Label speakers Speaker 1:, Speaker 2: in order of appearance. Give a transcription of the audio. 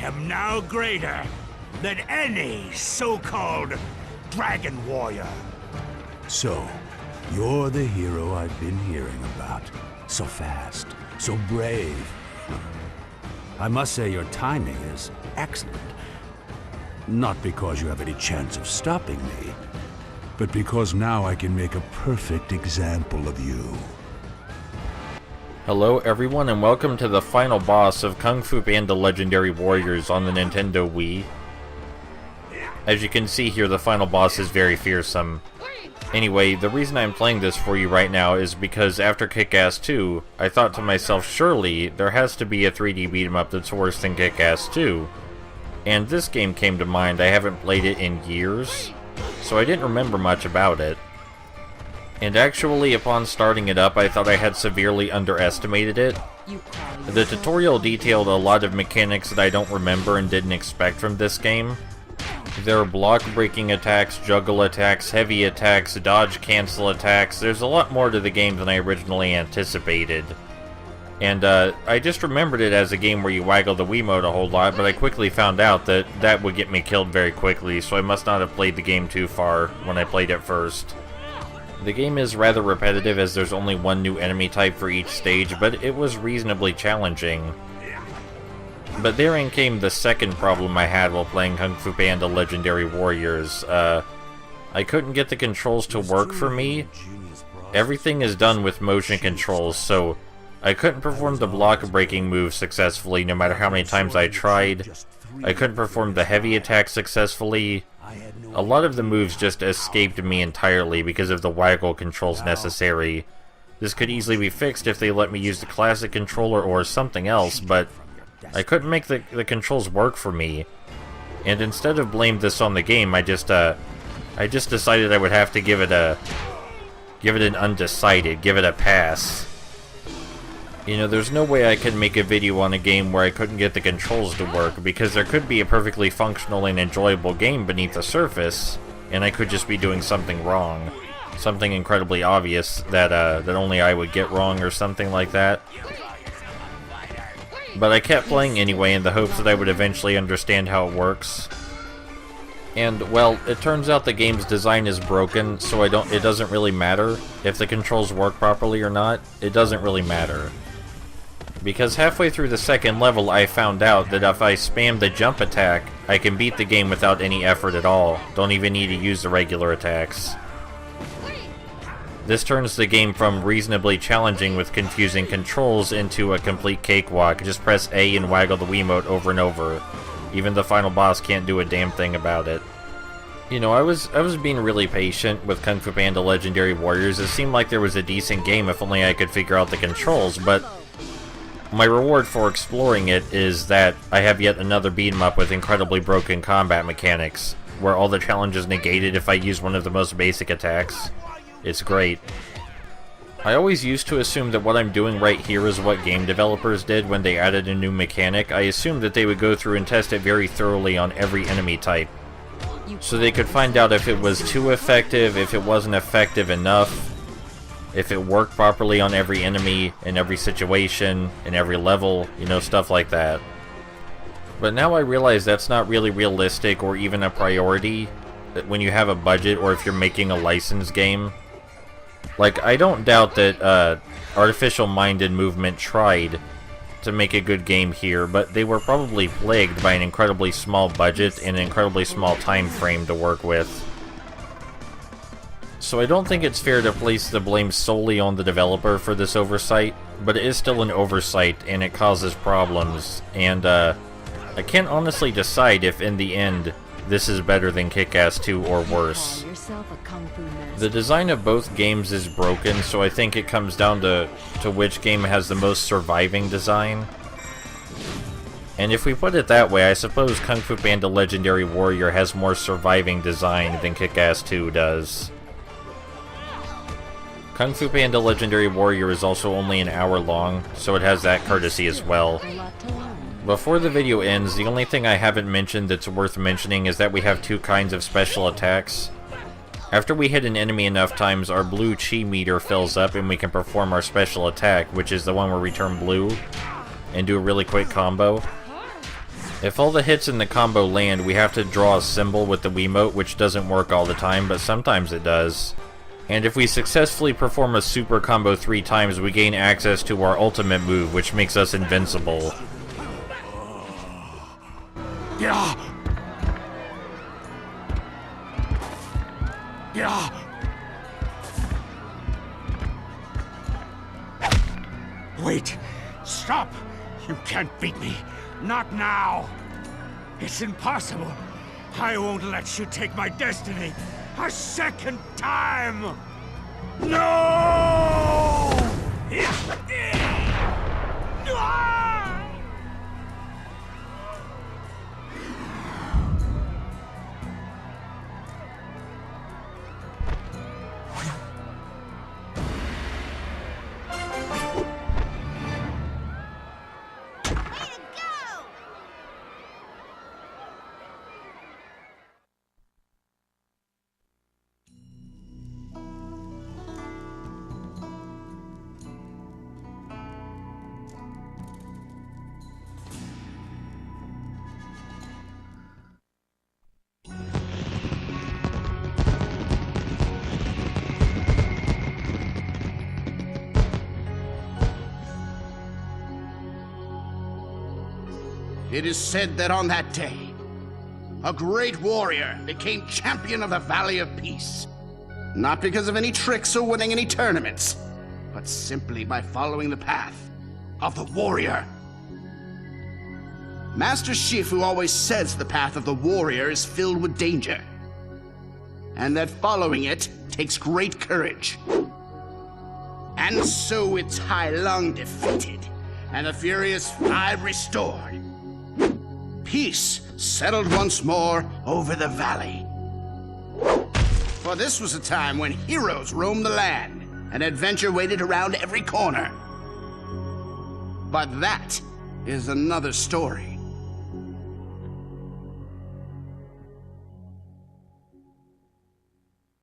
Speaker 1: am now greater than any so-called dragon warrior.
Speaker 2: So, you're the hero I've been hearing about. So fast, so brave. I must say your timing is excellent. Not because you have any chance of stopping me, but because now I can make a perfect example of you.
Speaker 3: Hello everyone and welcome to the final boss of Kung Fu Panda Legendary Warriors on the Nintendo Wii. As you can see here, the final boss is very fearsome. Anyway, the reason I'm playing this for you right now is because after Kick-Ass 2, I thought to myself, surely there has to be a 3D beat-em-up that's worse than Kick-Ass 2. And this game came to mind. I haven't played it in years, so I didn't remember much about it. And actually, upon starting it up, I thought I had severely underestimated it. The tutorial detailed a lot of mechanics that I don't remember and didn't expect from this game. There are block-breaking attacks, juggle attacks, heavy attacks, dodge-cancel attacks. There's a lot more to the game than I originally anticipated. And I just remembered it as a game where you waggle the Wiimote a whole lot, but I quickly found out that that would get me killed very quickly, so I must not have played the game too far when I played it first. The game is rather repetitive as there's only one new enemy type for each stage, but it was reasonably challenging. But therein came the second problem I had while playing Kung Fu Panda Legendary Warriors. I couldn't get the controls to work for me. Everything is done with motion controls, so I couldn't perform the block-breaking move successfully no matter how many times I tried. I couldn't perform the heavy attack successfully. A lot of the moves just escaped me entirely because of the waggle controls necessary. This could easily be fixed if they let me use the classic controller or something else, but I couldn't make the controls work for me. And instead of blame this on the game, I just decided I would have to give it an undecided, give it a pass. You know, there's no way I could make a video on a game where I couldn't get the controls to work, because there could be a perfectly functional and enjoyable game beneath the surface, and I could just be doing something wrong. Something incredibly obvious that only I would get wrong or something like that. But I kept playing anyway in the hopes that I would eventually understand how it works. And, well, it turns out the game's design is broken, so it doesn't really matter if the controls work properly or not. It doesn't really matter. Because halfway through the second level, I found out that if I spam the jump attack, I can beat the game without any effort at all. Don't even need to use the regular attacks. This turns the game from reasonably challenging with confusing controls into a complete cakewalk. Just press A and waggle the Wiimote over and over. Even the final boss can't do a damn thing about it. You know, I was being really patient with Kung Fu Panda Legendary Warriors. It seemed like there was a decent game if only I could figure out the controls, but my reward for exploring it is that I have yet another beat-em-up with incredibly broken combat mechanics, where all the challenge is negated if I use one of the most basic attacks. It's great. I always used to assume that what I'm doing right here is what game developers did when they added a new mechanic. I assumed that they would go through and test it very thoroughly on every enemy type, so they could find out if it was too effective, if it wasn't effective enough, if it worked properly on every enemy, in every situation, in every level, you know, stuff like that. But now I realize that's not really realistic or even a priority when you have a budget or if you're making a licensed game. Like, I don't doubt that Artificial Mind and Movement tried to make a good game here, but they were probably plagued by an incredibly small budget and an incredibly small time frame to work with. So I don't think it's fair to place the blame solely on the developer for this oversight, but it is still an oversight and it causes problems, and I can't honestly decide if in the end this is better than Kick-Ass 2 or worse. The design of both games is broken, so I think it comes down to which game has the most surviving design. And if we put it that way, I suppose Kung Fu Panda Legendary Warrior has more surviving design than Kick-Ass 2 does. Kung Fu Panda Legendary Warrior is also only an hour long, so it has that courtesy as well. Before the video ends, the only thing I haven't mentioned that's worth mentioning is that we have two kinds of special attacks. After we hit an enemy enough times, our blue chi meter fills up and we can perform our special attack, which is the one where we turn blue and do a really quick combo. If all the hits in the combo land, we have to draw a symbol with the Wiimote, which doesn't work all the time, but sometimes it does. And if we successfully perform a super combo 3 times, we gain access to our ultimate move, which makes us invincible.
Speaker 1: Yeah. Yeah. Wait! Stop! You can't beat me! Not now! It's impossible! I won't let you take my destiny a second time! No!
Speaker 4: It is said that on that day, a great warrior became champion of the Valley of Peace. Not because of any tricks or winning any tournaments, but simply by following the path of the warrior. Master Shifu always says the path of the warrior is filled with danger, and that following it takes great courage. And so it's Tai Lung defeated, and the Furious Five restored. Peace settled once more over the valley. For this was a time when heroes roamed the land, and adventure waited around every corner. But that is another story.